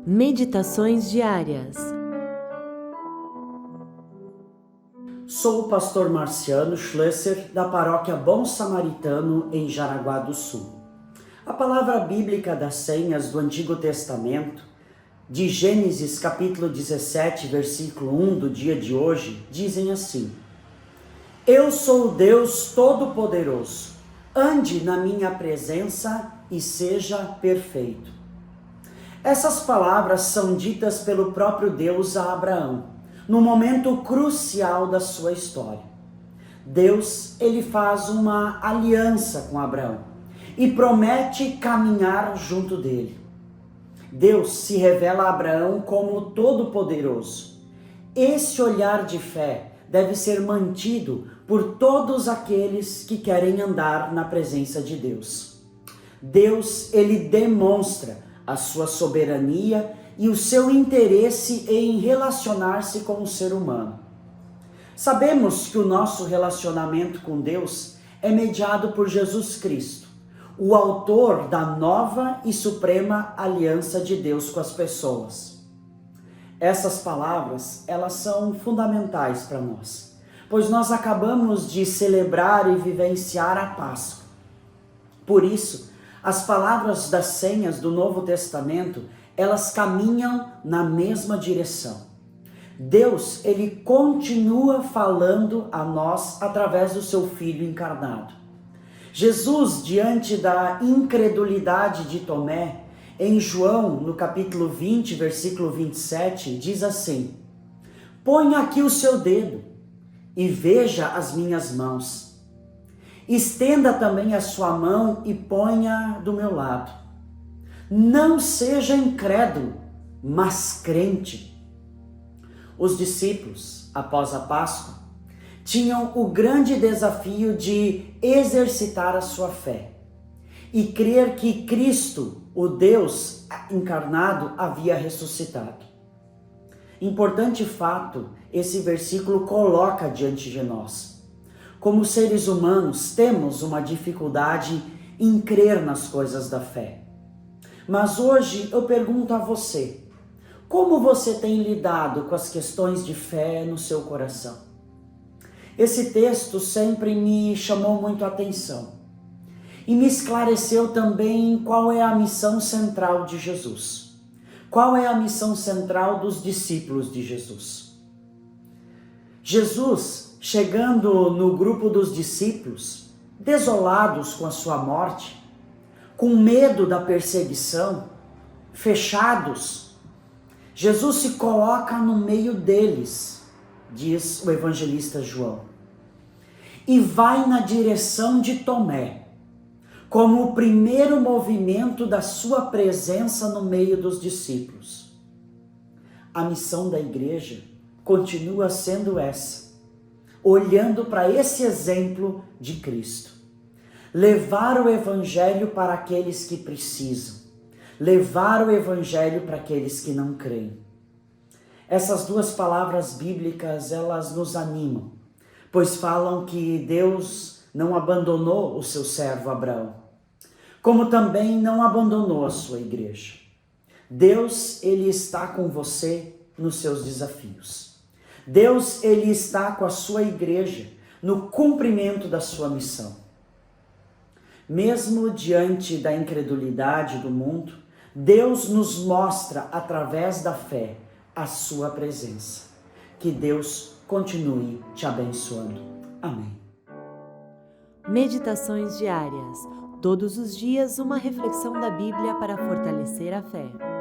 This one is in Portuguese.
Meditações diárias. Sou o pastor Marciano Schlesser, da paróquia Bom Samaritano, em Jaraguá do Sul. A palavra bíblica das senhas do Antigo Testamento, de Gênesis capítulo 17, versículo 1 do dia de hoje, dizem assim: Eu sou o Deus Todo-Poderoso, ande na minha presença e seja perfeito. Essas palavras são ditas pelo próprio Deus a Abraão, no momento crucial da sua história. Deus, ele faz uma aliança com Abraão e promete caminhar junto dele. Deus se revela a Abraão como todo-poderoso. Esse olhar de fé deve ser mantido por todos aqueles que querem andar na presença de Deus. Deus, ele demonstra a sua soberania e o seu interesse em relacionar-se com o ser humano. Sabemos que o nosso relacionamento com Deus é mediado por Jesus Cristo, o autor da nova e suprema aliança de Deus com as pessoas. Essas palavras, elas são fundamentais para nós, pois nós acabamos de celebrar e vivenciar a Páscoa. Por isso, as palavras das senhas do Novo Testamento, elas caminham na mesma direção. Deus, ele continua falando a nós através do seu Filho encarnado. Jesus, diante da incredulidade de Tomé, em João, no capítulo 20, versículo 27, diz assim: Ponha aqui o seu dedo e veja as minhas mãos. Estenda também a sua mão e ponha do meu lado. Não seja incrédulo, mas crente. Os discípulos, após a Páscoa, tinham o grande desafio de exercitar a sua fé e crer que Cristo, o Deus encarnado, havia ressuscitado. Importante fato, esse versículo coloca diante de nós. Como seres humanos, temos uma dificuldade em crer nas coisas da fé. Mas hoje eu pergunto a você, como você tem lidado com as questões de fé no seu coração? Esse texto sempre me chamou muito a atenção e me esclareceu também qual é a missão central de Jesus. Qual é a missão central dos discípulos de Jesus? Jesus, chegando no grupo dos discípulos, desolados com a sua morte, com medo da perseguição, fechados, Jesus se coloca no meio deles, diz o evangelista João, e vai na direção de Tomé, como o primeiro movimento da sua presença no meio dos discípulos. A missão da igreja continua sendo essa, olhando para esse exemplo de Cristo. Levar o evangelho para aqueles que precisam. Levar o evangelho para aqueles que não creem. Essas duas palavras bíblicas, elas nos animam, pois falam que Deus não abandonou o seu servo Abraão, como também não abandonou a sua igreja. Deus, ele está com você nos seus desafios. Deus, ele está com a sua igreja no cumprimento da sua missão. Mesmo diante da incredulidade do mundo, Deus nos mostra, através da fé, a sua presença. Que Deus continue te abençoando. Amém. Meditações diárias. Todos os dias uma reflexão da Bíblia para fortalecer a fé.